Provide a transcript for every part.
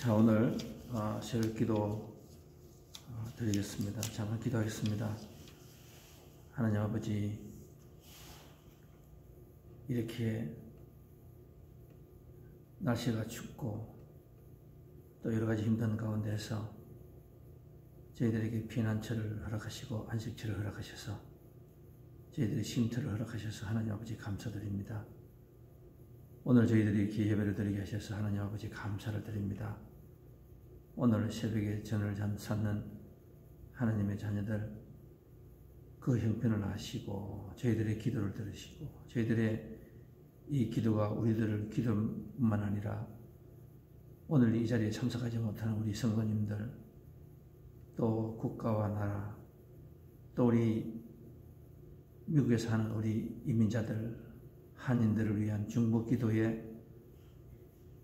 자, 오늘 새벽 기도 드리겠습니다. 잠깐 기도하겠습니다. 하나님 아버지, 이렇게 날씨가 춥고 또 여러 가지 힘든 가운데서 저희들에게 피난처를 허락하시고 안식처를 허락하셔서 저희들의 쉼터를 허락하셔서 하나님 아버지 감사드립니다. 오늘 저희들이 이렇게 예배를 드리게 하셔서 하나님 아버지 감사를 드립니다. 오늘 새벽에 전을 찾는 하나님의 자녀들 그 형편을 아시고 저희들의 기도를 들으시고 저희들의 이 기도가 우리들을 기도뿐만 아니라 오늘 이 자리에 참석하지 못하는 우리 성도님들 또 국가와 나라 또 우리 미국에 사는 우리 이민자들 한인들을 위한 중보 기도에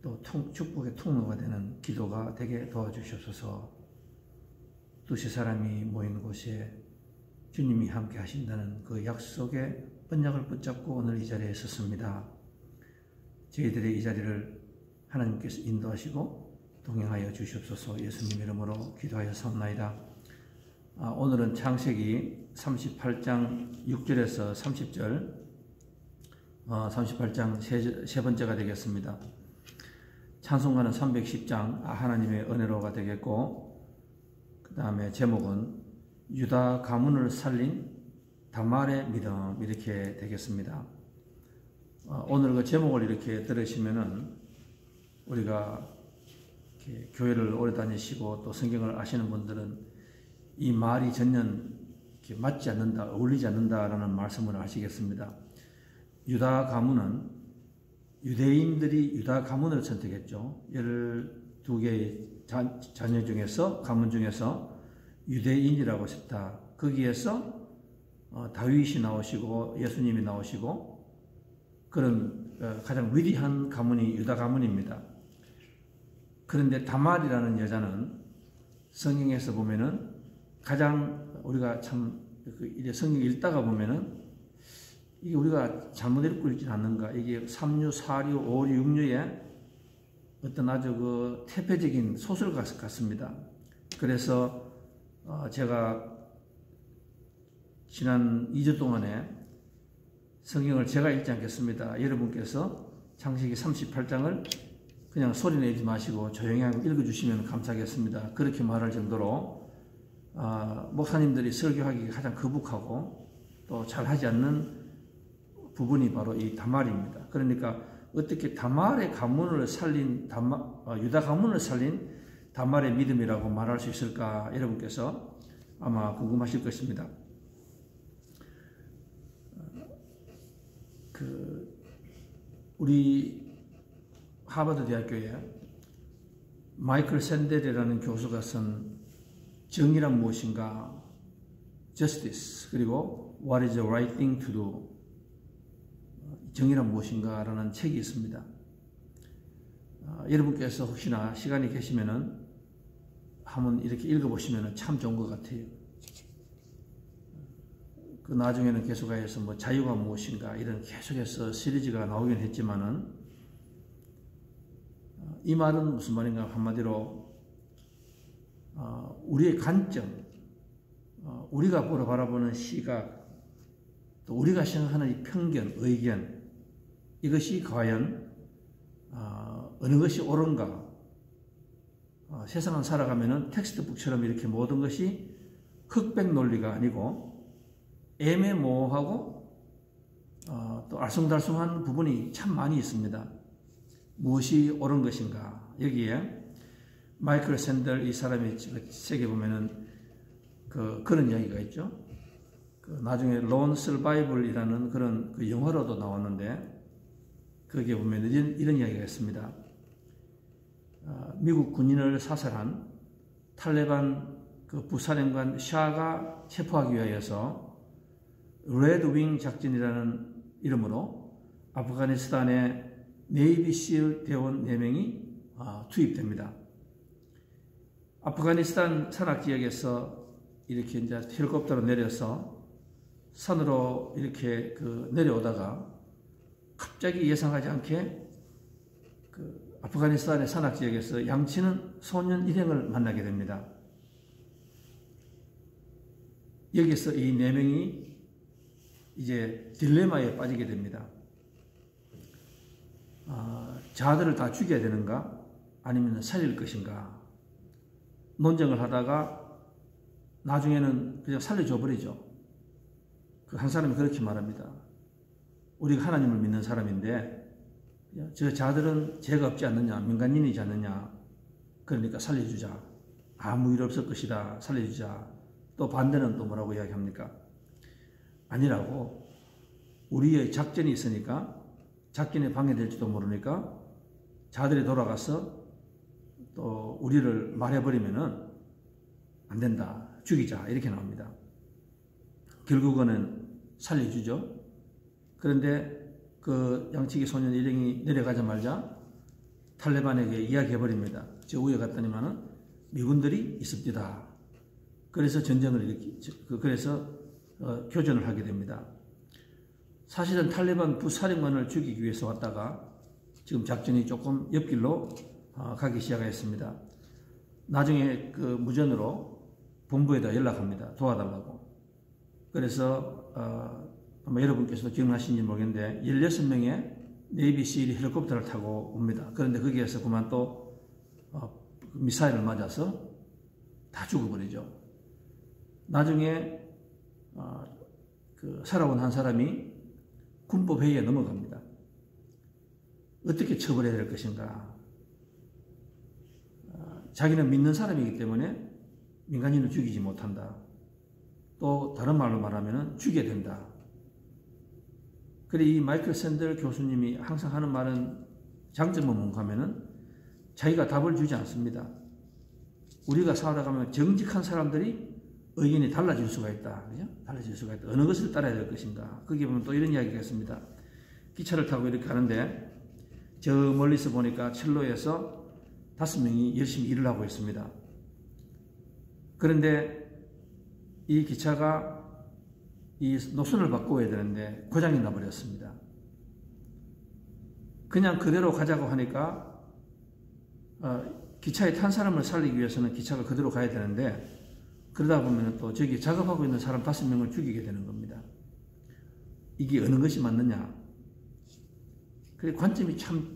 또 축복의 통로가 되는 기도가 되게 도와주시옵소서. 두세 사람이 모인 곳에 주님이 함께 하신다는 그 약속의 언약을 붙잡고 오늘 이 자리에 섰습니다. 저희들의 이 자리를 하나님께서 인도하시고 동행하여 주시옵소서. 예수님 이름으로 기도하여 사옵나이다. 오늘은 창세기 38장 6절에서 30절 38장 세 번째가 되겠습니다. 찬송가는 310장 하나님의 은혜로가 되겠고 그 다음에 제목은 유다 가문을 살린 다말의 믿음 이렇게 되겠습니다. 오늘 그 제목을 이렇게 들으시면은 우리가 이렇게 교회를 오래 다니시고 또 성경을 아시는 분들은 이 말이 전혀 이렇게 맞지 않는다, 어울리지 않는다라는 말씀을 하시겠습니다. 유다 가문은 유대인들이 유다 가문을 선택했죠. 12개의 자녀 중에서 가문 중에서 유대인이라고 했다. 거기에서 다윗이 나오시고 예수님이 나오시고 그런 가장 위대한 가문이 유다 가문입니다. 그런데 다말이라는 여자는 성경에서 보면은 가장 우리가 참 성경 읽다가 보면은 이게 우리가 잘못 읽고 있지는 않는가. 이게 3류, 4류, 5류, 6류의 어떤 아주 그 태폐적인 소설 같습니다. 그래서 제가 지난 2주 동안에 성경을 제가 읽지 않겠습니다. 여러분께서 창세기 38장을 그냥 소리 내지 마시고 조용히 하고 읽어주시면 감사하겠습니다. 그렇게 말할 정도로 목사님들이 설교하기 가장 거북하고 또 잘하지 않는 부분이 바로 이 다말입니다. 그러니까 어떻게 다말의 가문을 살린 유다 가문을 살린 다말의 믿음이라고 말할 수 있을까 여러분께서 아마 궁금하실 것입니다. 우리 하버드 대학교에 마이클 샌델이라는 교수가 쓴 정의란 무엇인가, Justice, 그리고 What is the right thing to do, 정의란 무엇인가 라는 책이 있습니다. 여러분께서 혹시나 시간이 계시면은 한번 이렇게 읽어보시면 참 좋은 것 같아요. 그 나중에는 계속해서 뭐 자유가 무엇인가 이런 계속해서 시리즈가 나오긴 했지만은 이 말은 무슨 말인가 한마디로 우리의 관점, 우리가 바라보는 시각, 또 우리가 생각하는 이 편견, 의견 이것이 과연 어느 것이 옳은가? 세상을 살아가면은 텍스트북처럼 이렇게 모든 것이 흑백 논리가 아니고 애매모호하고 또 알쏭달쏭한 부분이 참 많이 있습니다. 무엇이 옳은 것인가? 여기에 마이클 샌델 이 사람의 책에 보면은 그런 이야기가 있죠. 나중에 론 서바이벌이라는 그런 영화로도 나왔는데 거기에 보면 이런 이야기가 있습니다. 미국 군인을 사살한 탈레반 부사령관 샤가 체포하기 위하여서 레드윙 작전이라는 이름으로 아프가니스탄의 네이비실 대원 4명이 투입됩니다. 아프가니스탄 산악지역에서 이렇게 이제 헬리콥터로 내려서 산으로 이렇게 내려오다가 갑자기 예상하지 않게 아프가니스탄의 산악 지역에서 양치는 소년 일행을 만나게 됩니다. 여기서 이 네 명이 이제 딜레마에 빠지게 됩니다. 자들을 다 죽여야 되는가? 아니면 살릴 것인가? 논쟁을 하다가 나중에는 그냥 살려줘 버리죠. 그 한 사람이 그렇게 말합니다. 우리가 하나님을 믿는 사람인데 저 자들은 죄가 없지 않느냐, 민간인이지 않느냐, 그러니까 살려주자. 아무 일 없을 것이다, 살려주자. 또 반대는 또 뭐라고 이야기합니까? 아니라고, 우리의 작전이 있으니까 작전에 방해될지도 모르니까 자들이 돌아가서 또 우리를 말해버리면은 안 된다, 죽이자, 이렇게 나옵니다. 결국은 살려주죠. 그런데 그 양치기 소년 일행이 내려가자마자 탈레반에게 이야기해버립니다. 저 위에 갔더니만은 미군들이 있습니다. 그래서 전쟁을 그래서 교전을 하게 됩니다. 사실은 탈레반 부사령관을 죽이기 위해서 왔다가 지금 작전이 조금 옆길로 가기 시작했습니다. 나중에 그 무전으로 본부에다 연락합니다. 도와달라고. 그래서 아마 여러분께서도 기억나시는지 모르겠는데 16명의 네이비 실이 헬리콥터를 타고 옵니다. 그런데 거기에서 그만 또 미사일을 맞아서 다 죽어버리죠. 나중에 그 살아온 한 사람이 군법회의에 넘어갑니다. 어떻게 처벌해야 될 것인가? 자기는 믿는 사람이기 때문에 민간인을 죽이지 못한다. 또 다른 말로 말하면 죽여야 된다. 그래, 이 마이클 샌들 교수님이 항상 하는 말은, 장점은 뭔가 하면은 자기가 답을 주지 않습니다. 우리가 살아가면 정직한 사람들이 의견이 달라질 수가 있다. 그죠? 달라질 수가 있다. 어느 것을 따라야 될 것인가. 거기 보면 또 이런 이야기가 있습니다. 기차를 타고 이렇게 가는데 저 멀리서 보니까 철로에서 5명이 열심히 일을 하고 있습니다. 그런데 이 기차가 이 노선을 바꿔야 되는데 고장이 나버렸습니다. 그냥 그대로 가자고 하니까 기차에 탄 사람을 살리기 위해서는 기차가 그대로 가야 되는데 그러다 보면 또 저기 작업하고 있는 사람 5명을 죽이게 되는 겁니다. 이게 어느 것이 맞느냐? 그래, 관점이 참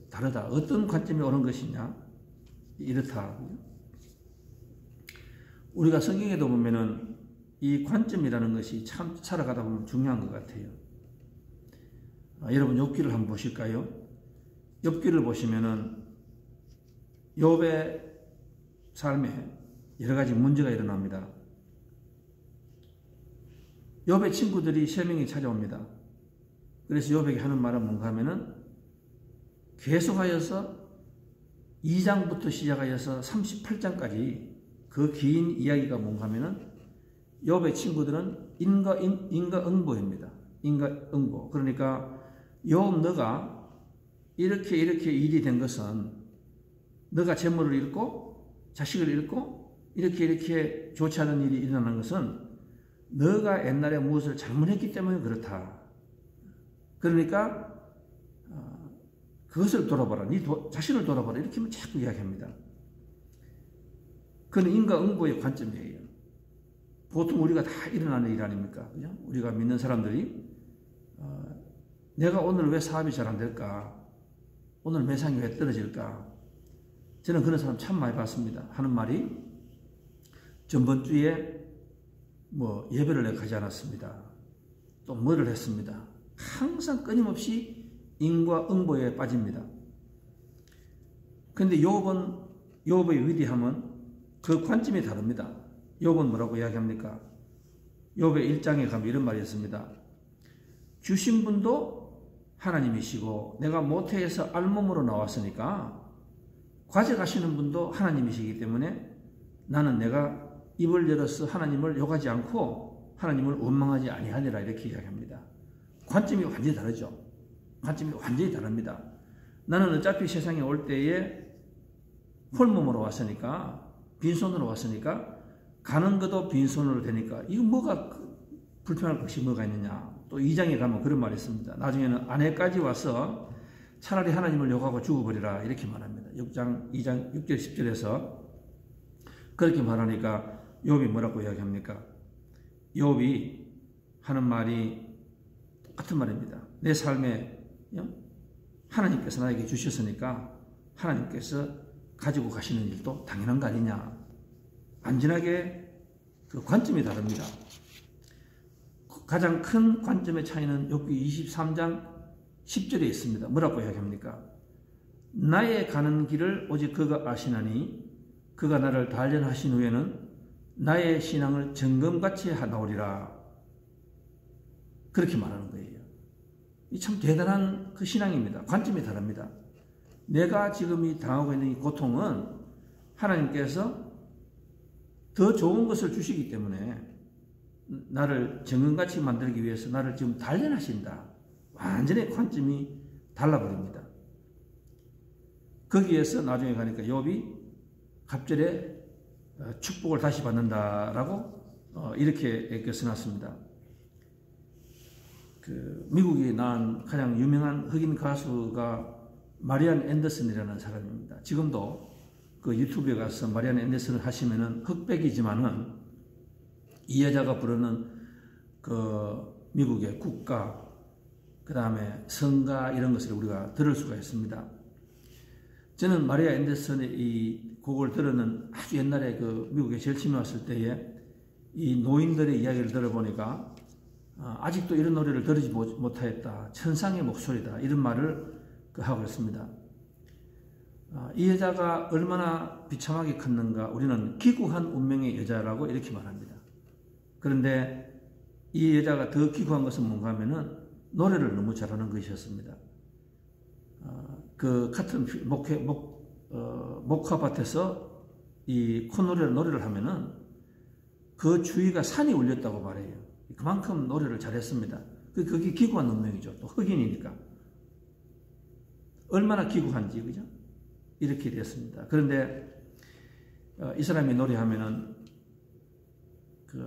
다르다. 어떤 관점이 옳은 것이냐? 이렇다. 우리가 성경에도 보면은 이 관점이라는 것이 참 살아가다 보면 중요한 것 같아요. 여러분 욥기를 한번 보실까요? 욥기를 보시면은 욥의 삶에 여러 가지 문제가 일어납니다. 욥의 친구들이 3명이 찾아옵니다. 그래서 욥에게 하는 말은 뭔가 하면은 계속하여서 2장부터 시작하여서 38장까지 그 긴 이야기가 뭔가 하면은 욥의 친구들은 인과응보입니다. 인과응보. 그러니까 욥 너가 이렇게 일이 된 것은 너가 재물을 잃고 자식을 잃고 이렇게 좋지 않은 일이 일어나는 것은 너가 옛날에 무엇을 잘못했기 때문에 그렇다. 그러니까 그것을 돌아봐라. 네 자신을 돌아봐라. 이렇게 자꾸 이야기합니다. 그건 인과응보의 관점이에요. 보통 우리가 다 일어나는 일 아닙니까? 그죠? 우리가 믿는 사람들이 내가 오늘 왜 사업이 잘 안 될까? 오늘 매상이 왜 떨어질까? 저는 그런 사람 참 많이 봤습니다. 하는 말이 전번 주에 뭐 예배를 내가 가지 않았습니다. 또 뭐를 했습니다. 항상 끊임없이 인과응보에 빠집니다. 그런데 욥의 위대함은 그 관점이 다릅니다. 욥은 뭐라고 이야기합니까? 욥의 1장에 가면 이런 말이 있습니다. 주신 분도 하나님이시고 내가 모태에서 알몸으로 나왔으니까 가져가시는 분도 하나님이시기 때문에 나는 내가 입을 열어서 하나님을 욕하지 않고 하나님을 원망하지 아니하니라 이렇게 이야기합니다. 관점이 완전히 다르죠. 관점이 완전히 다릅니다. 나는 어차피 세상에 올 때에 홀몸으로 왔으니까 빈손으로 왔으니까 가는 것도 빈손으로 되니까 이거 뭐가 불편할 것이 뭐가 있느냐. 또 2장에 가면 그런 말이 있습니다. 나중에는 아내까지 와서 차라리 하나님을 욕하고 죽어버리라 이렇게 말합니다. 6장 2장 6절 10절에서 그렇게 말하니까 욥이 뭐라고 이야기합니까? 욥이 하는 말이 똑같은 말입니다. 내 삶에 하나님께서 나에게 주셨으니까 하나님께서 가지고 가시는 일도 당연한 거 아니냐. 완전하게 그 관점이 다릅니다. 가장 큰 관점의 차이는 욥기 23장 10절에 있습니다. 뭐라고 이야기합니까? 나의 가는 길을 오직 그가 아시나니 그가 나를 단련하신 후에는 나의 신앙을 정금같이 하나오리라. 그렇게 말하는 거예요. 이 참 대단한 그 신앙입니다. 관점이 다릅니다. 내가 지금 이 당하고 있는 이 고통은 하나님께서 더 좋은 것을 주시기 때문에 나를 정금같이 만들기 위해서 나를 지금 단련하신다. 완전히 관점이 달라버립니다. 거기에서 나중에 가니까 욥이 갑절에 축복을 다시 받는다라고 이렇게 써놨습니다. 그 미국에 나온 가장 유명한 흑인 가수가 마리안 앤더슨이라는 사람입니다. 지금도 그 유튜브에 가서 마리안 앤더슨을 하시면은 흑백이지만은 이 여자가 부르는 그 미국의 국가, 그 다음에 성가 이런 것을 우리가 들을 수가 있습니다. 저는 마리아 앤더슨의 이 곡을 들었는 아주 옛날에 그 미국에 제일 처음 왔을 때에 이 노인들의 이야기를 들어보니까 아직도 이런 노래를 들으지 못하였다. 천상의 목소리다. 이런 말을 하고 있습니다. 이 여자가 얼마나 비참하게 컸는가 우리는 기구한 운명의 여자라고 이렇게 말합니다. 그런데 이 여자가 더 기구한 것은 뭔가 하면은 노래를 너무 잘하는 것이었습니다. 그 같은 목화밭에서 이 콧노래를 하면은 그 주위가 산이 울렸다고 말해요. 그만큼 노래를 잘했습니다. 그게 기구한 운명이죠. 또 흑인이니까. 얼마나 기구한지, 그죠? 이렇게 됐습니다. 그런데 이 사람이 노래하면은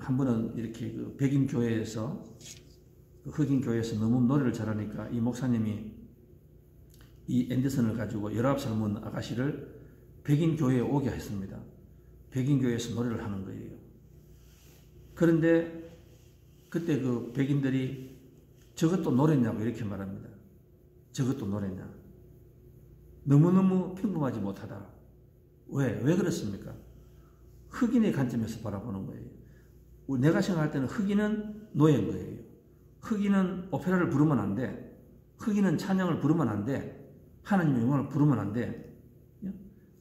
한 번은 이렇게 그 백인 교회에서 흑인 교회에서 너무 노래를 잘하니까 이 목사님이 이 앤더슨을 가지고 19살 먹은 아가씨를 백인 교회에 오게 했습니다. 백인 교회에서 노래를 하는 거예요. 그런데 그때 그 백인들이 저것도 노래냐고 이렇게 말합니다. 저것도 노래냐. 너무너무 평범하지 못하다. 왜 그렇습니까? 흑인의 관점에서 바라보는 거예요. 내가 생각할 때는 흑인은 노예인 거예요. 흑인은 오페라를 부르면 안 돼. 흑인은 찬양을 부르면 안 돼. 하나님의 영광을 부르면 안 돼.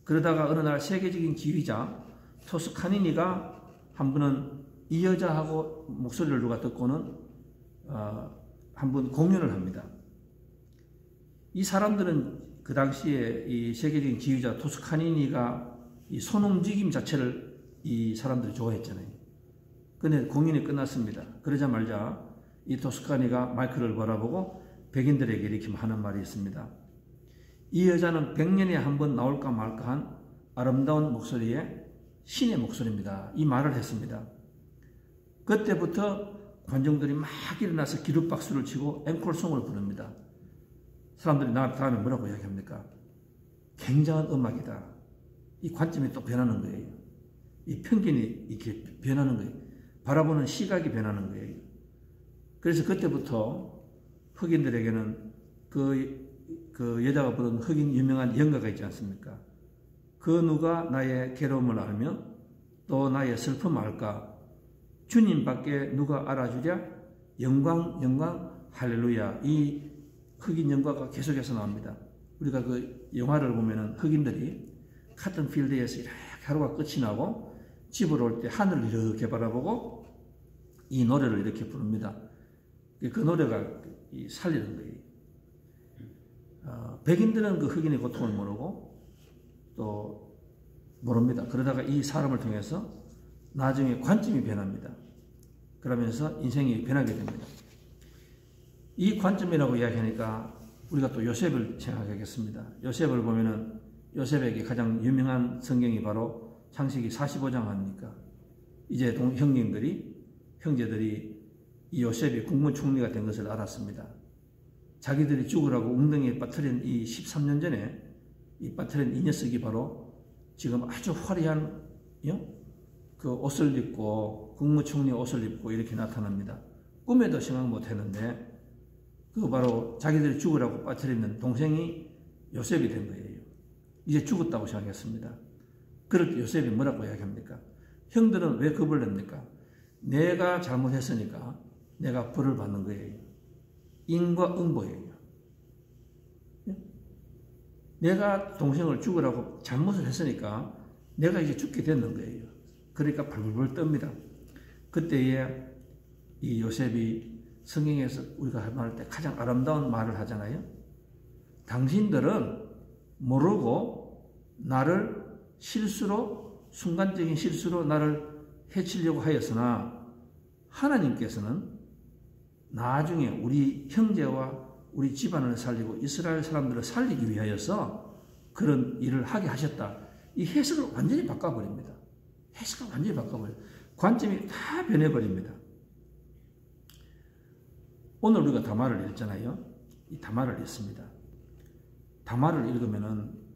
그러다가 어느 날 세계적인 지휘자 토스카니니가 한 번은 이 여자하고 목소리를 누가 듣고는 한 번 공연을 합니다. 이 사람들은 그 당시에 이 세계적인 지휘자 토스카니니가 이 손 움직임 자체를 이 사람들이 좋아했잖아요. 근데 공연이 끝났습니다. 그러자마자 이 토스카니가 마이크를 바라보고 백인들에게 이렇게 하는 말이 있습니다. 이 여자는 100년에 한 번 나올까 말까한 아름다운 목소리의 신의 목소리입니다. 이 말을 했습니다. 그때부터 관중들이 막 일어나서 기립박수를 치고 앵콜송을 부릅니다. 사람들이 나 다음에 뭐라고 이야기합니까? 굉장한 음악이다. 이 관점이 또 변하는 거예요. 이 편견이 이렇게 변하는 거예요. 바라보는 시각이 변하는 거예요. 그래서 그때부터 흑인들에게는 그 여자가 부른 흑인 유명한 연가가 있지 않습니까? 그 누가 나의 괴로움을 알며 또 나의 슬픔을 알까? 주님밖에 누가 알아주랴? 영광 영광 할렐루야. 이 흑인 연가가 계속해서 나옵니다. 우리가 그 영화를 보면은 흑인들이 카튼 필드에서 이렇게 하루가 끝이 나고 집으로 올 때 하늘을 이렇게 바라보고 이 노래를 이렇게 부릅니다. 그 노래가 살리는 거예요. 백인들은 그 흑인의 고통을 모르고 또 모릅니다. 그러다가 이 사람을 통해서 나중에 관점이 변합니다. 그러면서 인생이 변하게 됩니다. 이 관점이라고 이야기하니까 우리가 또 요셉을 생각하겠습니다. 요셉을 보면은 요셉에게 가장 유명한 성경이 바로 창세기 45장 아닙니까? 이제 형제들이 이 요셉이 국무총리가 된 것을 알았습니다. 자기들이 죽으라고 웅덩이에 빠뜨린 이 13년 전에 이 빠뜨린 이 녀석이 바로 지금 아주 화려한 그 옷을 입고 국무총리 옷을 입고 이렇게 나타납니다. 꿈에도 생각 못했는데 그 바로 자기들이 죽으라고 빠뜨리는 동생이 요셉이 된 거예요. 이제 죽었다고 생각했습니다. 그럴 때 요셉이 뭐라고 이야기합니까? 형들은 왜 겁을 냅니까? 내가 잘못했으니까 내가 벌을 받는 거예요. 인과 응보예요. 내가 동생을 죽으라고 잘못을 했으니까 내가 이제 죽게 되는 거예요. 그러니까 벌벌 떱니다. 그때에 이 요셉이 성경에서 우리가 말할 때 가장 아름다운 말을 하잖아요. 당신들은 모르고 나를 실수로, 순간적인 실수로 나를 해치려고 하였으나 하나님께서는 나중에 우리 형제와 우리 집안을 살리고 이스라엘 사람들을 살리기 위하여서 그런 일을 하게 하셨다. 이 해석을 완전히 바꿔버립니다. 해석을 완전히 바꿔버려요. 관점이 다 변해버립니다. 오늘 우리가 다말을 읽잖아요. 이 다말을 읽습니다. 다말을 읽으면은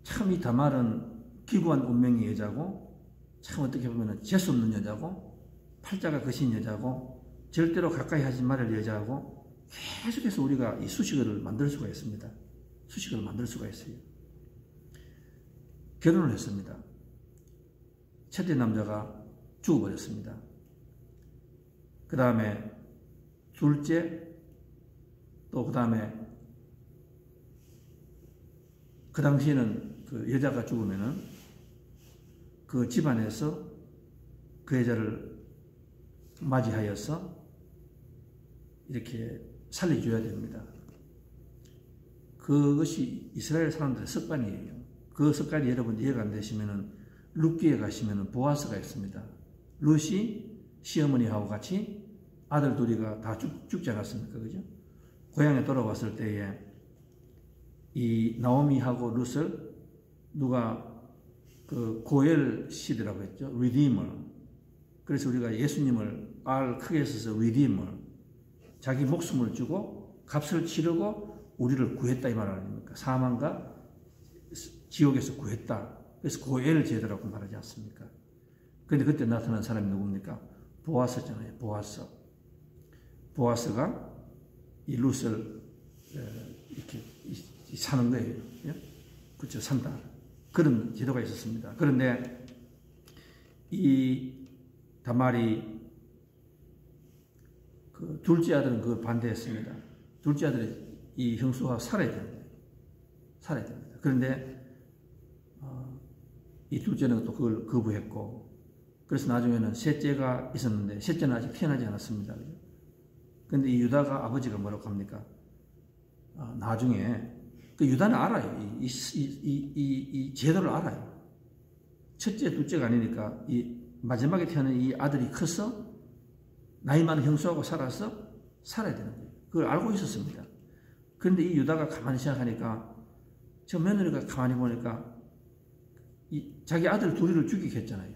참 이 다말은 기구한 운명의 여자고 참 어떻게 보면은 재수 없는 여자고 팔자가 거신 여자고 절대로 가까이 하지 말을 여자고 계속해서 우리가 이 수식어를 만들 수가 있습니다. 수식어를 만들 수가 있어요. 결혼을 했습니다. 첫째 남자가 죽어버렸습니다. 그 다음에 둘째, 또 그 다음에 그 당시에는 그 여자가 죽으면은 그 집안에서 그 여자를 맞이하여서 이렇게 살려줘야 됩니다. 그것이 이스라엘 사람들의 습관이에요. 그 습관이 여러분 이해가 안 되시면은 룻기에 가시면은 보아스가 있습니다. 룻이 시어머니하고 같이 아들 둘이가 다 죽지 않았습니까? 그죠? 고향에 돌아왔을 때에 이 나오미하고 룻을 누가 그 고엘 시대라고 했죠. 리디머. 그래서 우리가 예수님을 R 크게 써서 리디머. 자기 목숨을 주고 값을 치르고 우리를 구했다 이 말 아닙니까? 사망과 지옥에서 구했다. 그래서 고엘 제도라고 말하지 않습니까? 그런데 그때 나타난 사람이 누굽니까? 보아스잖아요. 보아스. 보아스가 이 룻을 이렇게 사는 거예요. 그렇죠? 산다. 그런 제도가 있었습니다. 그런데 이 다말이 그 둘째 아들은 그걸 반대했습니다. 둘째 아들이 이 형수가 살아야 됩니다. 살아야 됩니다. 그런데 이 둘째는 또 그걸 거부했고, 그래서 나중에는 셋째가 있었는데 셋째는 아직 태어나지 않았습니다. 그런데 이 유다가 아버지가 뭐라고 합니까? 나중에 그 유다는 알아요. 이 제도를 알아요. 첫째, 둘째가 아니니까 이 마지막에 태어난 이 아들이 커서 나이 많은 형수하고 살아서 살아야 되는 거예요. 그걸 알고 있었습니다. 그런데 이 유다가 가만히 생각하니까 저 며느리가 가만히 보니까 자기 아들 둘이를 죽이게 했잖아요.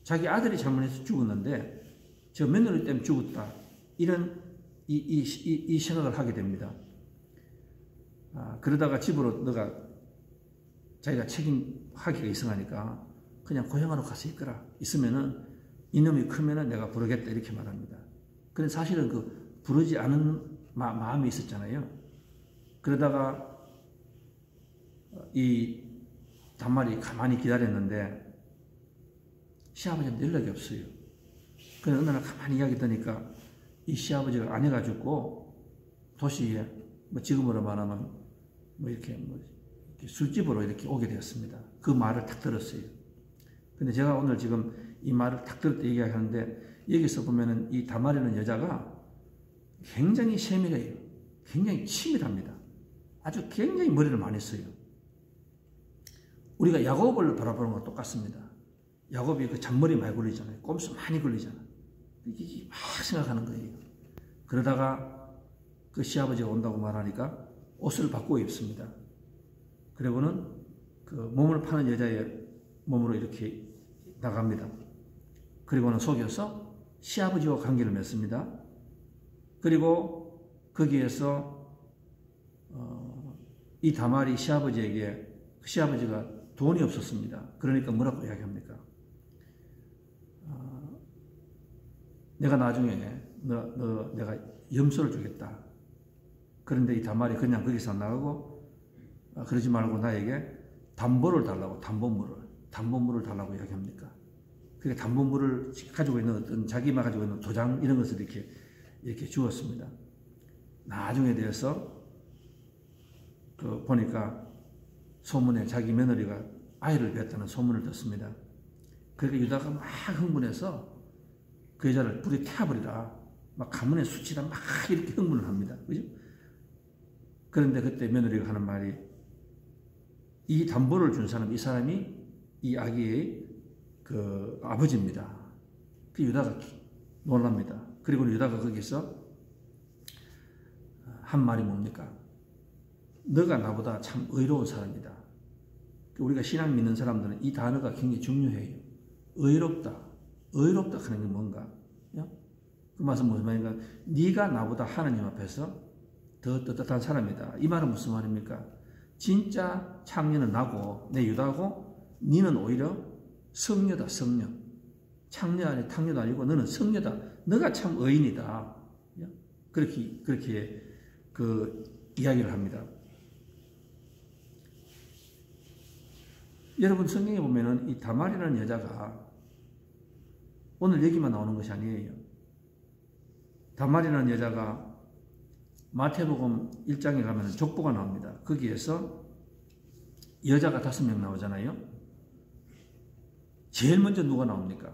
자기 아들이 잘못해서 죽었는데 저 며느리 때문에 죽었다. 이런 이 생각을 하게 됩니다. 그러다가 집으로 너가 자기가 책임하기가 이상하니까 그냥 고향으로 가서 있으면은 이놈이 크면은 내가 부르겠다 이렇게 말합니다. 그런데 사실은 그 부르지 않은 마음이 있었잖아요. 그러다가 이 단말이 가만히 기다렸는데 시아버지한테 연락이 없어요. 그래서 어느 날 가만히 이야기 듣니까 이 시아버지가 아내가 죽고 도시에 뭐 지금으로 말하면 이렇게 술집으로 이렇게 오게 되었습니다. 그 말을 딱 들었어요. 근데 제가 오늘 지금 이 말을 딱 들을 때 얘기하는데 여기서 보면은 이 다말이라는 여자가 굉장히 세밀해요. 굉장히 치밀합니다. 아주 굉장히 머리를 많이 써요. 우리가 야곱을 바라보는 거 똑같습니다. 야곱이 그 잔머리 많이 굴리잖아요. 꼼수 많이 굴리잖아요. 이게 막 생각하는 거예요. 그러다가 그 시아버지가 온다고 말하니까 옷을 바꾸어 입습니다. 그리고는 그 몸을 파는 여자의 몸으로 이렇게 나갑니다. 그리고는 속여서 시아버지와 관계를 맺습니다. 그리고 거기에서 이 다말이 시아버지에게 시아버지가 돈이 없었습니다. 그러니까 뭐라고 이야기합니까? 내가 나중에 내가 염소를 주겠다. 그런데 이 다말이 그냥 거기서 안 나가고 그러지 말고 나에게 담보를 달라고, 담보물을 달라고 이야기합니까? 그러니까 담보물을 가지고 있는 어떤 자기만 가지고 있는 도장 이런 것을 이렇게 주었습니다. 나중에 대해서 보니까 소문에 자기 며느리가 아이를 낳았다는 소문을 듣습니다. 그러니까 유다가 막 흥분해서 그 여자를 불에 태워버리라. 막 가문에 수치다 막 이렇게 흥분을 합니다. 그죠? 그런데 그때 며느리가 하는 말이 이 담보를 준 사람, 이 사람이 이 아기의 그 아버지입니다. 그 유다가 놀랍니다. 그리고 유다가 거기서 한 말이 뭡니까? 너가 나보다 참 의로운 사람이다. 우리가 신앙 믿는 사람들은 이 단어가 굉장히 중요해요. 의롭다. 의롭다 하는 게 뭔가? 그 말은 무슨 말인가? 네가 나보다 하나님 앞에서 더 떳떳한 사람이다. 이 말은 무슨 말입니까? 진짜 창녀는 나고 내 유다고 너는 오히려 성녀다. 성녀. 창녀 아니 탕녀도 아니고 너는 성녀다. 너가 참 의인이다. 그렇게 그 이야기를 합니다. 여러분 성경에 보면은 이 다말이라는 여자가 오늘 얘기만 나오는 것이 아니에요. 다말이라는 여자가 마태복음 1장에 가면 족보가 나옵니다. 거기에서 여자가 5명 나오잖아요. 제일 먼저 누가 나옵니까?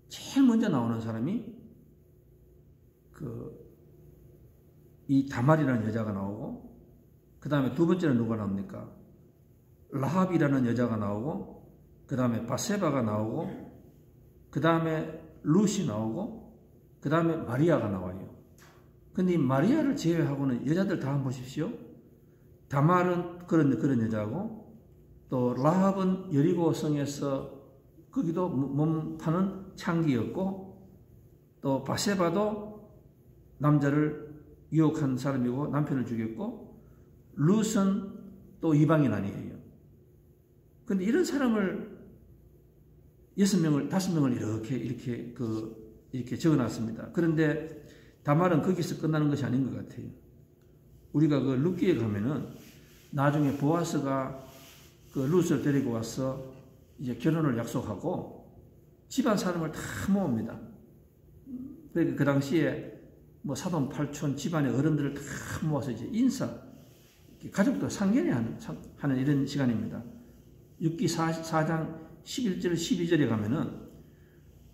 제일 먼저 나오는 사람이 이 다말이라는 여자가 나오고, 그 다음에 두 번째는 누가 나옵니까? 라합이라는 여자가 나오고, 그 다음에 바세바가 나오고, 그 다음에 룻이 나오고, 그 다음에 마리아가 나와요. 근데 이 마리아를 제외하고는 여자들 다 한번 보십시오. 다말은 그런 여자고, 또 라합은 여리고 성에서 거기도 몸 파는 창기였고, 또 바세바도 남자를 유혹한 사람이고 남편을 죽였고, 룻은 또 이방인 아니에요. 근데 이런 사람을 6명을 5명을 이렇게 적어놨습니다. 그런데 다말은 거기서 끝나는 것이 아닌 것 같아요. 우리가 그 룻기에 가면은 나중에 보아스가 그 룻을 데리고 와서 이제 결혼을 약속하고 집안 사람을 다 모읍니다. 그러니까 그 당시에 뭐 사돈 팔촌 집안의 어른들을 다 모아서 이제 인사, 가족도 상견례 하는 이런 시간입니다. 6기 4장 11절 12절에 가면은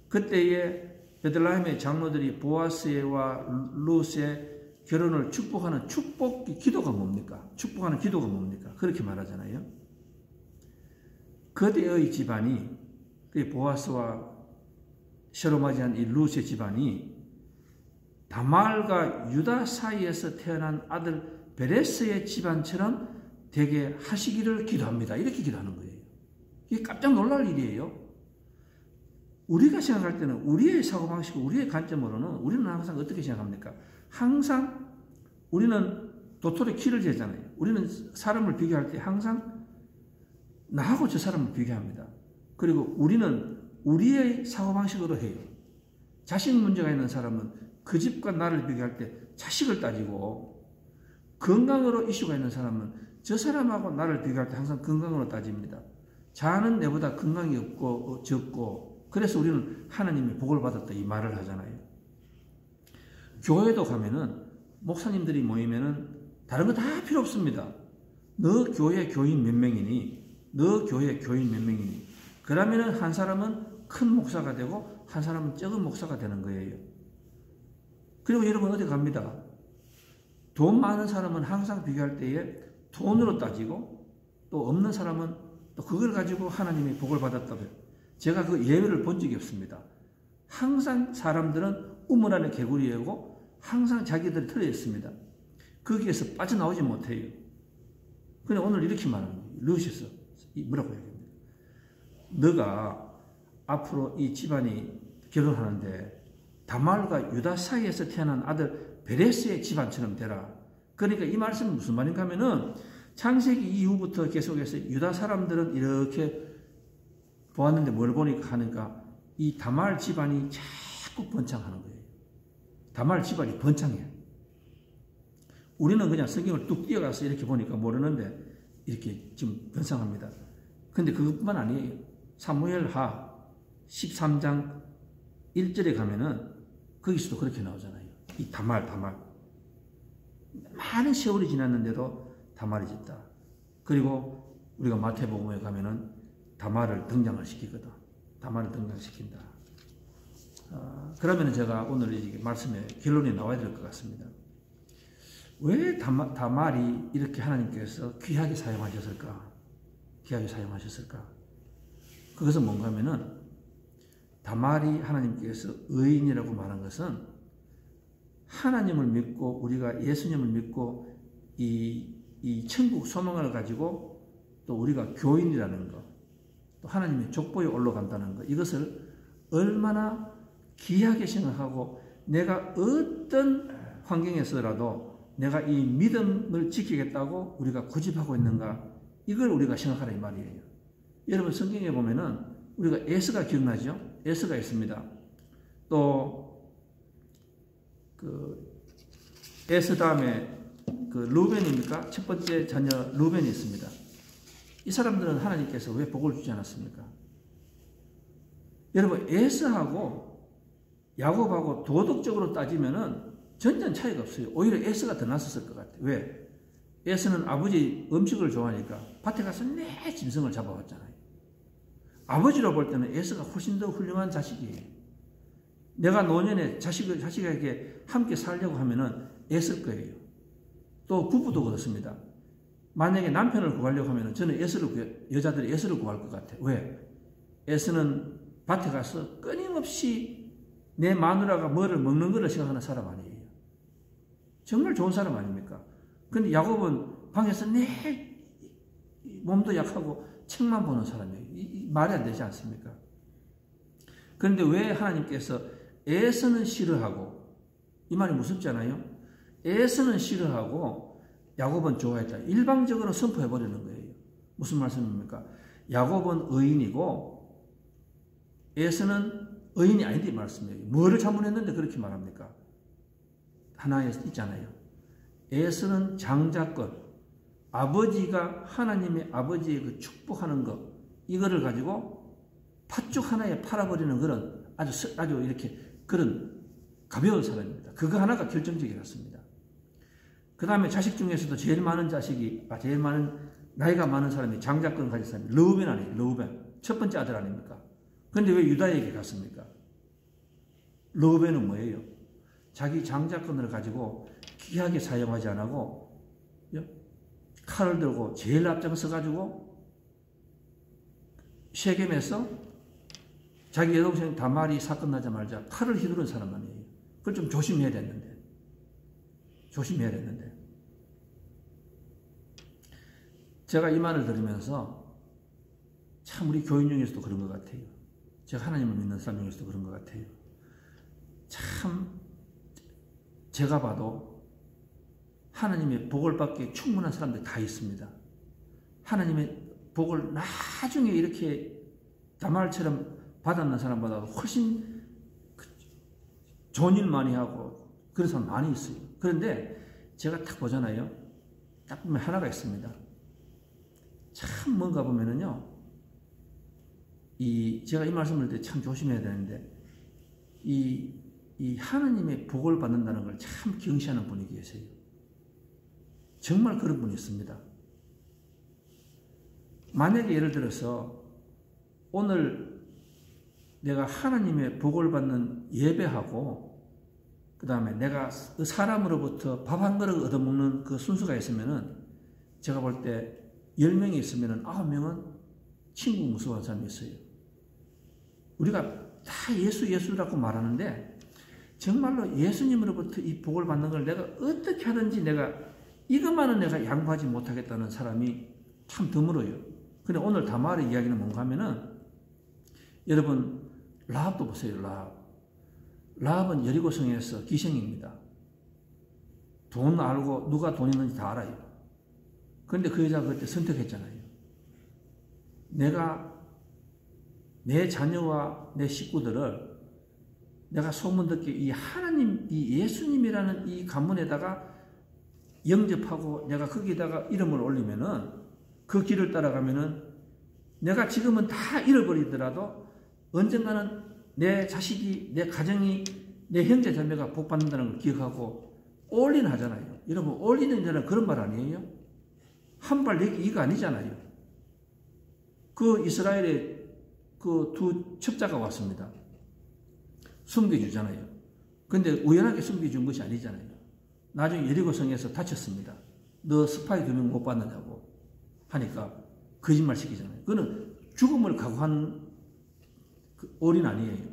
그때에 베들레헴의 장로들이 보아스와 룻의 결혼을 축복하는 축복 기도가 뭡니까? 축복하는 기도가 뭡니까? 그렇게 말하잖아요. 그대의 집안이, 보아스와 셔로맞이한 이 룻의 집안이 다말과 유다 사이에서 태어난 아들 베레스의 집안처럼 되게 하시기를 기도합니다. 이렇게 기도하는 거예요. 이게 깜짝 놀랄 일이에요. 우리가 생각할 때는 우리의 사고방식, 우리의 관점으로는 우리는 항상 어떻게 생각합니까? 항상 우리는 도토리 키를 재잖아요. 우리는 사람을 비교할 때 항상 나하고 저 사람을 비교합니다. 그리고 우리는 우리의 사고방식으로 해요. 자식 문제가 있는 사람은 그 집과 나를 비교할 때 자식을 따지고, 건강으로 이슈가 있는 사람은 저 사람하고 나를 비교할 때 항상 건강으로 따집니다. 자는 내보다 건강이 없고 적고, 그래서 우리는 하나님의 복을 받았다 이 말을 하잖아요. 교회도 가면은 목사님들이 모이면은 다른 거 다 필요 없습니다. 너 교회 교인 몇 명이니? 너 교회 교인 몇 명이니? 그러면은 한 사람은 큰 목사가 되고 한 사람은 적은 목사가 되는 거예요. 그리고 여러분 어디 갑니다. 돈 많은 사람은 항상 비교할 때에 돈으로 따지고, 또 없는 사람은 또 그걸 가지고 하나님의 복을 받았다고요. 제가 그 예외를 본 적이 없습니다. 항상 사람들은 우물 안에 개구리이고 항상 자기들이 틀어 있습니다. 거기에서 빠져나오지 못해요. 근데 오늘 이렇게 말합니다. 룻에서 뭐라고 얘기합니까? 너가 앞으로 이 집안이 결혼하는데 다말과 유다 사이에서 태어난 아들 베레스의 집안처럼 되라. 그러니까 이 말씀은 무슨 말인가 하면은 창세기 이후부터 계속해서 유다 사람들은 이렇게 보았는데 뭘 보니까 하니까 이 다말 집안이 자꾸 번창하는 거예요. 다말 집안이 번창해. 우리는 그냥 성경을 뚝 뛰어가서 이렇게 보니까 모르는데 이렇게 지금 번창합니다. 근데 그것뿐만 아니에요. 사무엘하 13장 1절에 가면은 거기서도 그렇게 나오잖아요. 이 다말. 많은 세월이 지났는데도 다말이 짓다. 그리고 우리가 마태복음에 가면은 다말을 등장을 시키거든. 다말을 등장시킨다. 그러면 제가 오늘 이 말씀에 결론이 나와야 될 것 같습니다. 왜 다말이 이렇게 하나님께서 귀하게 사용하셨을까? 귀하게 사용하셨을까? 그것은 뭔가 하면은 다말이 하나님께서 의인이라고 말한 것은 하나님을 믿고 우리가 예수님을 믿고 이 천국 소망을 가지고 또 우리가 교인이라는 것, 또 하나님의 족보에 올라간다는 것, 이것을 얼마나 귀하게 생각하고 내가 어떤 환경에서라도 내가 이 믿음을 지키겠다고 우리가 고집하고 있는가, 이걸 우리가 생각하라 이 말이에요. 여러분 성경에 보면은 우리가 에스가 기억나죠? 에스가 있습니다. 또 그 에스 다음에 그 루벤입니까? 첫 번째 자녀 루벤이 있습니다. 이 사람들은 하나님께서 왜 복을 주지 않았습니까? 여러분 에스하고 야곱하고 도덕적으로 따지면은 전혀 차이가 없어요. 오히려 에스가 더 낫었을 것 같아요. 왜? 에스는 아버지 음식을 좋아하니까 밭에 가서 내 짐승을 잡아왔잖아요. 아버지로 볼 때는 에스가 훨씬 더 훌륭한 자식이에요. 내가 노년에 자식에게 함께 살려고 하면은 애쓸 거예요. 또 부부도 그렇습니다. 만약에 남편을 구하려고 하면은 저는 여자들이 애스를 구할 것 같아요. 왜? 애스는 밭에 가서 끊임없이 내 마누라가 뭐를 먹는 거를 생각하는 사람 아니에요. 정말 좋은 사람 아닙니까? 근데 야곱은 방에서 내 몸도 약하고 책만 보는 사람이에요. 말이 안 되지 않습니까? 그런데 왜 하나님께서 에서는 싫어하고, 이 말이 무섭잖아요. 에서는 싫어하고 야곱은 좋아했다. 일방적으로 선포해버리는 거예요. 무슨 말씀입니까? 야곱은 의인이고 에서는 의인이 아닌데 이 말씀이에요. 뭐를 잘못했는데 그렇게 말합니까? 하나에 있잖아요. 에서는 장자권, 아버지가 하나님의 아버지의 그 축복하는 것, 이거를 가지고 팥죽 하나에 팔아버리는 그런 아주 이렇게 그런 가벼운 사람입니다. 그거 하나가 결정적이었습니다. 그 다음에 자식 중에서도 제일 많은 나이가 많은 사람이 장자권을 가진 사람이 르우벤 아니에요. 르우벤. 첫 번째 아들 아닙니까? 그런데 왜 유다에게 갔습니까? 르우벤은 뭐예요? 자기 장자권을 가지고 귀하게 사용하지 않고 칼을 들고 제일 앞장서 가지고 셰겜에서 자기 여동생 다말이 사건 나자마자 칼을 휘두른 사람 아니에요. 그걸 좀 조심해야 됐는데. 제가 이 말을 들으면서 참 우리 교인 중에서도 그런 것 같아요. 제가 하나님을 믿는 사람 중에서도 그런 것 같아요. 참 제가 봐도 하나님의 복을 받기에 충분한 사람들이 다 있습니다. 하나님의 복을 나중에 이렇게 다말처럼 받았는 사람보다 훨씬 좋은 일 많이 하고 그런 사람 많이 있어요. 그런데 제가 딱 보잖아요. 딱 보면 하나가 있습니다. 참 뭔가 보면은요. 제가 이 말씀을 할 때 참 조심해야 되는데 이 하나님의 복을 받는다는 걸 참 경시하는 분이 계세요. 정말 그런 분이 있습니다. 만약에 예를 들어서 오늘 내가 하나님의 복을 받는 예배하고 그 다음에 내가 사람으로부터 밥 한 그릇 얻어먹는 그 순서가 있으면은 제가 볼 때 10명이 있으면은 9명은 친구 무서워하는 사람이 있어요. 우리가 다 예수라고 말하는데 정말로 예수님으로부터 이 복을 받는 걸 내가 어떻게 하든지 이것만은 내가 양보하지 못하겠다는 사람이 참 드물어요. 근데 오늘 다말의 이야기는 뭔가 하면은 여러분 라합도 보세요. 라합은 여리고성에서 기생입니다. 돈 알고 누가 돈 있는지 다 알아요. 그런데 그 여자가 그때 선택했잖아요. 내가 내 자녀와 내 식구들을 내가 소문듣기에 이 하나님, 이 예수님이라는 이 가문에다가 영접하고 내가 거기다가 이름을 올리면은 그 길을 따라가면은 내가 지금은 다 잃어버리더라도 언젠가는 내 자식이, 내 가정이, 내 형제 자매가 복 받는다는 걸 기억하고 올인 하잖아요. 여러분, 올리는 자는 그런 말 아니에요? 한 발 내기 이거 아니잖아요. 그 이스라엘의 그 두 첩자가 왔습니다. 숨겨주잖아요. 근데 우연하게 숨겨준 것이 아니잖아요. 나중에 여리고 성에서 다쳤습니다. 너 스파이 2명 못 받느냐고 하니까 거짓말 시키잖아요. 그거는 죽음을 각오한 그 올인 아니에요.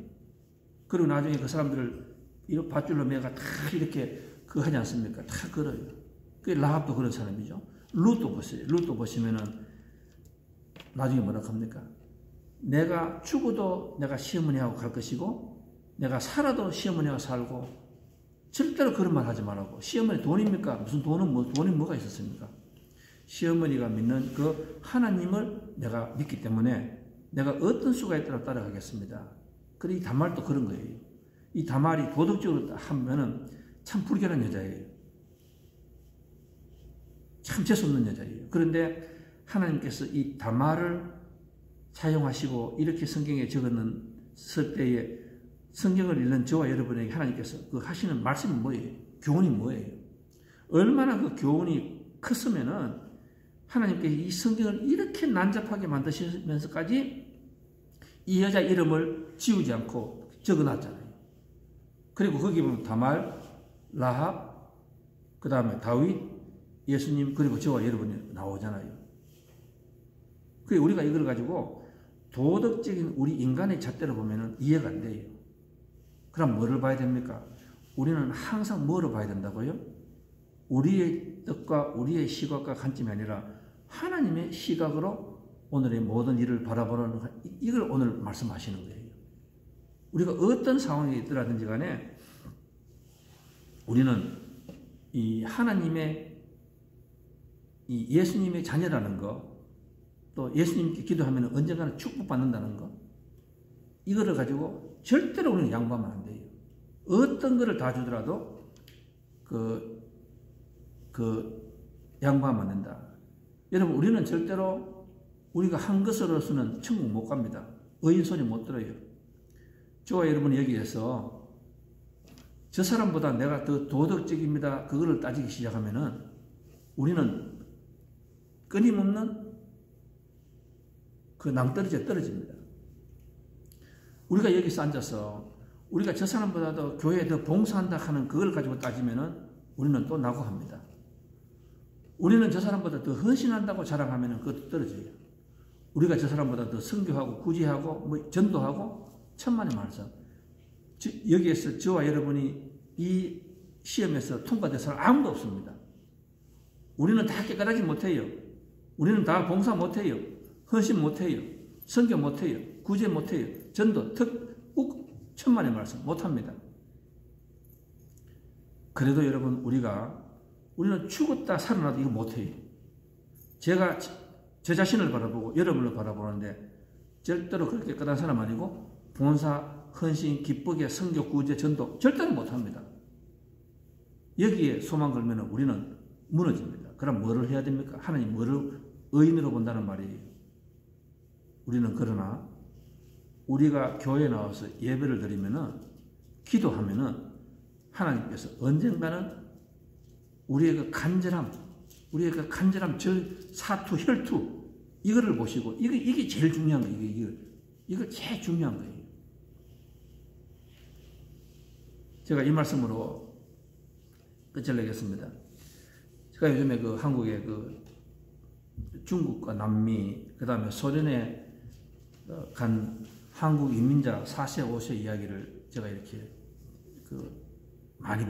그리고 나중에 그 사람들을 이렇게 밧줄로 매가 다 이렇게 그 하지 않습니까? 다 걸어요. 그 라합도 그런 사람이죠. 룻도 보세요. 룻도 보시면은 나중에 뭐라고 합니까? 내가 죽어도 내가 시어머니하고 갈 것이고 내가 살아도 시어머니하고 살고 절대로 그런 말 하지 말라고. 시어머니 돈입니까? 무슨 돈이 뭐가 있었습니까? 시어머니가 믿는 그 하나님을 내가 믿기 때문에 내가 어떤 수가 있더라도 따라가겠습니다. 그리고 이 다말도 그런 거예요. 이 다말이 도덕적으로 하면은 참 불결한 여자예요. 참 재수없는 여자예요. 그런데 하나님께서 이 다말을 사용하시고 이렇게 성경에 적었을 때에 성경을 읽는 저와 여러분에게 하나님께서 그 하시는 말씀이 뭐예요? 교훈이 뭐예요? 얼마나 그 교훈이 컸으면은 하나님께서 이 성경을 이렇게 난잡하게 만드시면서까지 이 여자 이름을 지우지 않고 적어놨잖아요. 그리고 거기 보면 다말, 라합, 그 다음에 다윗, 예수님, 그리고 저와 여러분이 나오잖아요. 그래 우리가 이걸 가지고 도덕적인 우리 인간의 잣대로 보면은 이해가 안 돼요. 그럼 뭐를 봐야 됩니까? 우리는 항상 뭐를 봐야 된다고요? 우리의 뜻과 우리의 시각과 관점이 아니라 하나님의 시각으로 오늘의 모든 일을 바라보는 이걸 오늘 말씀하시는 거예요. 우리가 어떤 상황에 있더라든지 간에 우리는 이 하나님의 이 예수님의 자녀라는 거, 또 예수님께 기도하면 언젠가는 축복받는다는 거, 이거를 가지고 절대로 우리는 양보하면 안 돼요. 어떤 거를 다 주더라도 양보하면 안 된다. 여러분, 우리는 절대로 우리가 한 것으로서는 천국 못 갑니다. 의인 소리 못 들어요. 저와 여러분이 여기에서 저 사람보다 내가 더 도덕적입니다. 그거를 따지기 시작하면은 우리는 끊임없는 그 낭떠러지에 떨어집니다. 우리가 여기서 앉아서 우리가 저 사람보다도 교회에 더 봉사한다 하는 그걸 가지고 따지면은 우리는 또 낙오합니다. 우리는 저 사람보다 더 헌신한다고 자랑하면은 그것도 떨어져요. 우리가 저 사람보다 더 선교하고 구제하고 뭐 전도하고 천만의 말씀. 여기에서 저와 여러분이 이 시험에서 통과된 사람 아무도 없습니다. 우리는 다 깨끗하지 못해요. 우리는 다 봉사 못해요. 헌신 못해요. 선교 못해요. 구제 못해요. 전도, 천만의 말씀 못합니다. 그래도 여러분 우리는 죽었다 살아나도 이거 못해요. 제가 저 자신을 바라보고 여러분을 바라보는데 절대로 그렇게 깨끗한 사람 아니고 봉사, 헌신, 기쁘게 선교, 구제, 전도 절대로 못합니다. 여기에 소망 걸면 우리는 무너집니다. 그럼 뭐를 해야 됩니까? 하나님 뭐를 의인으로 본다는 말이에요. 우리는 그러나 우리가 교회에 나와서 예배를 드리면은 기도하면은 하나님께서 언젠가는 우리의 그 간절함, 사투, 혈투 이거를 보시고 이게 제일 중요한 거예요. 이거 제일 중요한 거예요. 제가 이 말씀으로 끝을 내겠습니다. 제가 요즘에 그 한국의 그 중국과 남미, 그 다음에 소련에 간 한국 이민자 4세, 5세 이야기를 제가 이렇게 많이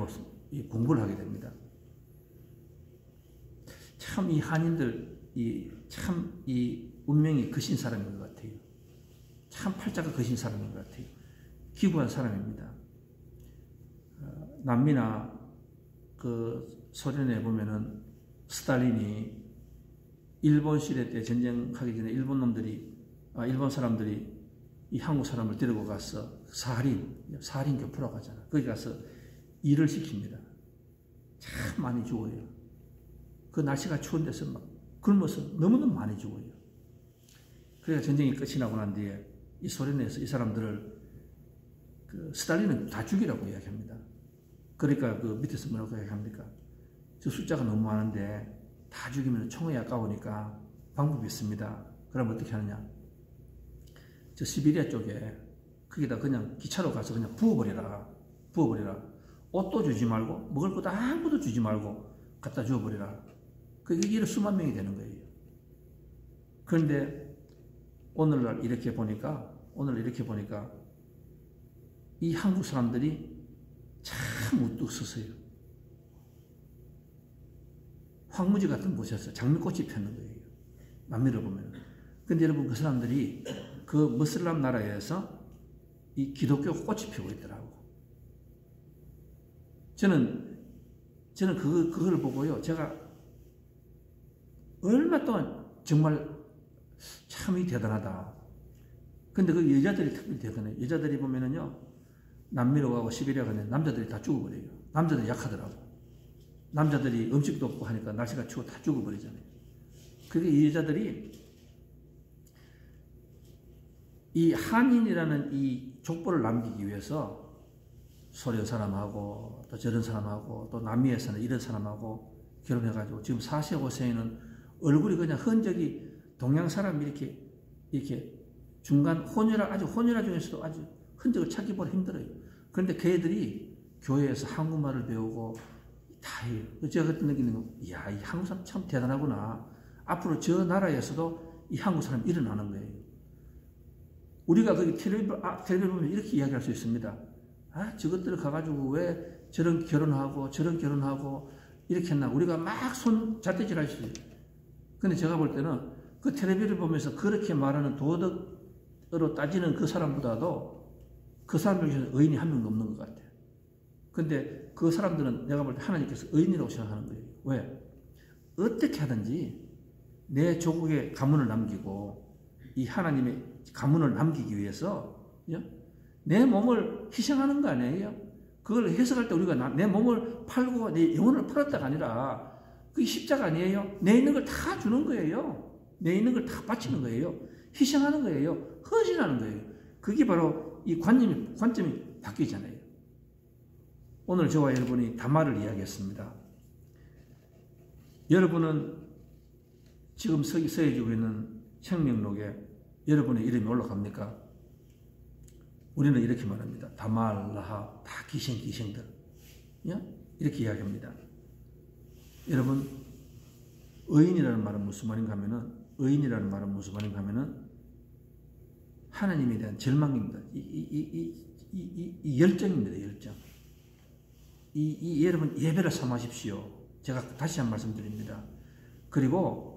공부를 하게 됩니다. 참 이 한인들, 참 이 운명이 거신 사람인 것 같아요. 참 팔자가 거신 사람인 것 같아요. 기구한 사람입니다. 남미나 그 소련에 보면은 스탈린이 일본 시대 때 전쟁하기 전에 일본 사람들이 이 한국 사람을 데리고 가서 사할인 교포라고 하잖아. 거기 가서 일을 시킵니다. 참 많이 죽어요. 그 날씨가 추운 데서 막 굶어서 너무너무 많이 죽어요. 그래서 전쟁이 끝이 나고 난 뒤에 이 소련에서 이 사람들을 스탈린은 다 죽이라고 이야기합니다. 그러니까 그 밑에서 뭐라고 이야기합니까? 저 숫자가 너무 많은데 다 죽이면 총이 아까우니까 방법이 있습니다. 그럼 어떻게 하느냐? 저 시베리아 쪽에 거기다 그냥 기차로 가서 그냥 부어버리라. 옷도 주지 말고 먹을 것도 아무것도 주지 말고 갖다 주어버리라. 그게 이런 수만 명이 되는 거예요. 그런데 오늘 이렇게 보니까 이 한국 사람들이 참 우뚝 섰어요. 황무지 같은 곳에서 장미꽃이 폈는 거예요. 남미를 보면. 근데 여러분 그 사람들이 그 무슬람 나라에서 이 기독교 꽃이 피고 있더라고. 저는 그걸 보고요. 제가 얼마 동안 정말 참이 대단하다. 근데 그 여자들이 특별히 대단해요. 여자들이 보면은요, 남미로 가고 시베리아 가면 남자들이 다 죽어버려요. 남자들이 약하더라고. 남자들이 음식도 없고 하니까 날씨가 추워 다 죽어버리잖아요. 그게 이 여자들이 이 한인이라는 이 족보를 남기기 위해서 소련 사람하고 또 저런 사람하고 또 남미에서는 이런 사람하고 결혼해가지고 지금 45세에는 얼굴이 그냥 흔적이 동양 사람 이렇게 중간 아주 혼혈아 중에서도 아주 흔적을 찾기 보다 힘들어요. 그런데 걔들이 교회에서 한국말을 배우고 다 해요. 제가 그때 느끼는 거, 이야, 이 한국 사람 참 대단하구나. 앞으로 저 나라에서도 이 한국 사람이 일어나는 거예요. 우리가 거기 텔레비전 보면 이렇게 이야기할 수 있습니다. 아, 저것들 가가지고 왜 저런 결혼하고 이렇게 했나. 우리가 막 손 잣대질 할 수 있어요. 근데 제가 볼 때는 그 텔레비를 보면서 그렇게 말하는 도덕으로 따지는 그 사람보다도 그 사람들 중에서 의인이 한 명도 없는 것 같아요. 근데 그 사람들은 내가 볼 때 하나님께서 의인이라고 생각하는 거예요. 왜? 어떻게 하든지 내 조국에 가문을 남기고 이 하나님의 가문을 남기기 위해서 내 몸을 희생하는 거 아니에요? 그걸 해석할 때 우리가 내 몸을 팔고 내 영혼을 팔았다가 아니라 그게 십자가 아니에요? 내 있는 걸 다 주는 거예요. 내 있는 걸 다 바치는 거예요. 희생하는 거예요. 헌신하는 거예요. 그게 바로 이 관점이 바뀌잖아요. 오늘 저와 여러분이 다말을 이야기했습니다. 여러분은 지금 서해지고 있는 생명록에 여러분의 이름이 올라갑니까? 우리는 이렇게 말합니다. 다말, 라합, 다 기생들. 이렇게 이야기합니다. 여러분, 의인이라는 말은 무슨 말인가 하면은, 하나님에 대한 절망입니다. 이 열정입니다, 열정. 여러분, 예배를 삼으십시오. 제가 다시 한 말씀 드립니다. 그리고,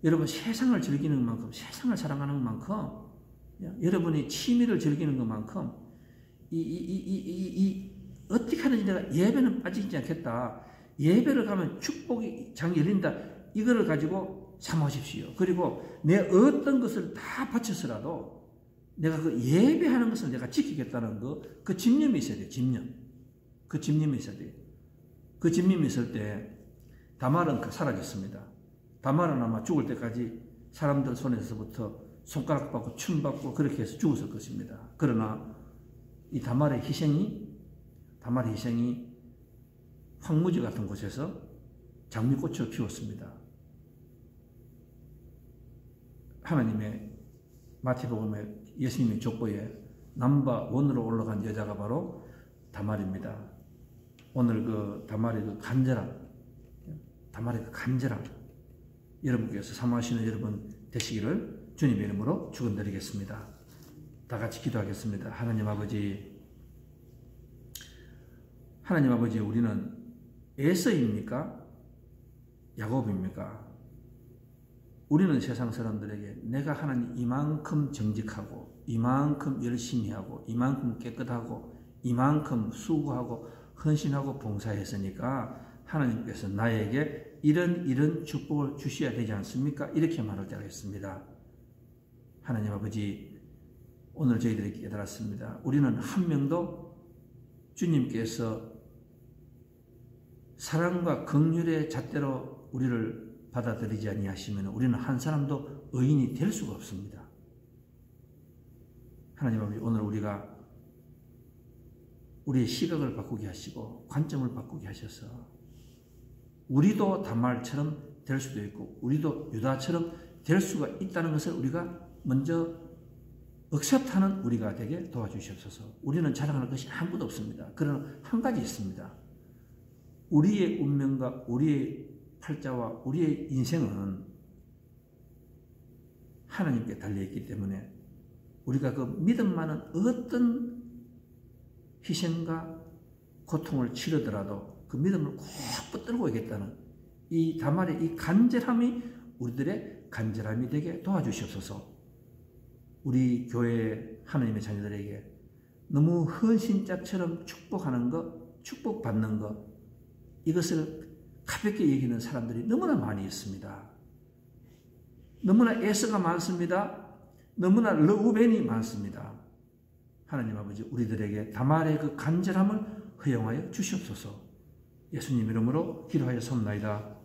여러분, 세상을 즐기는 만큼, 세상을 사랑하는 만큼, 여러분이 취미를 즐기는 것만큼, 어떻게 하는지 내가 예배는 빠지지 않겠다. 예배를 가면 축복이 장이 열린다. 이거를 가지고 삼으십시오. 그리고 내 어떤 것을 다 바쳐서라도 내가 그 예배하는 것을 내가 지키겠다는 그 집념이 있어야 돼요. 그 집념이 있어야 돼요. 그 집념이 있을 때 다말은 사라졌습니다. 다말은 아마 죽을 때까지 사람들 손에서부터 손가락 받고 춤 받고 그렇게 해서 죽었을 것입니다. 그러나 이 다말의 희생이 황무지 같은 곳에서 장미꽃을 피웠습니다. 하나님의 마태복음의 예수님의 족보에 넘버 1으로 올라간 여자가 바로 다말입니다. 오늘 그 다말의 그 간절함, 여러분께서 삼으시는 여러분 되시기를 주님의 이름으로 축원드리겠습니다. 다 같이 기도하겠습니다. 하나님 아버지, 우리는 에서입니까? 야곱입니까? 우리는 세상 사람들에게 내가 하나님 이만큼 정직하고 이만큼 열심히 하고 이만큼 깨끗하고 이만큼 수고하고 헌신하고 봉사했으니까 하나님께서 나에게 이런 축복을 주셔야 되지 않습니까? 이렇게 말할 때가 있습니다. 하나님 아버지, 오늘 저희들이 깨달았습니다. 우리는 한 명도 주님께서 사랑과 긍휼의 잣대로 우리를 받아들이지 아니하시면 우리는 한 사람도 의인이 될 수가 없습니다. 하나님 아버지, 오늘 우리가 우리의 시각을 바꾸게 하시고 관점을 바꾸게 하셔서 우리도 다말처럼 될 수도 있고 우리도 유다처럼 될 수가 있다는 것을 우리가 먼저 억셉트하는 우리가 되게 도와주시옵소서. 우리는 자랑할 것이 아무것도 없습니다. 그러나 한 가지 있습니다. 우리의 운명과 우리의 팔자와 우리의 인생은 하나님께 달려있기 때문에 우리가 그 믿음 많은 어떤 희생과 고통을 치르더라도 그 믿음을 꼭 붙들고 있겠다는 이 다말의 이 간절함이 우리들의 간절함이 되게 도와주시옵소서. 우리 교회 하나님의 자녀들에게 너무 헌신자처럼 축복하는 것, 축복받는 것, 이것을 가볍게 여기는 사람들이 너무나 많이 있습니다. 너무나 에서가 많습니다. 너무나 러우벤이 많습니다. 하나님 아버지, 우리들에게 다말의 그 간절함을 허용하여 주시옵소서. 예수님 이름으로 기도하여 섭나이다.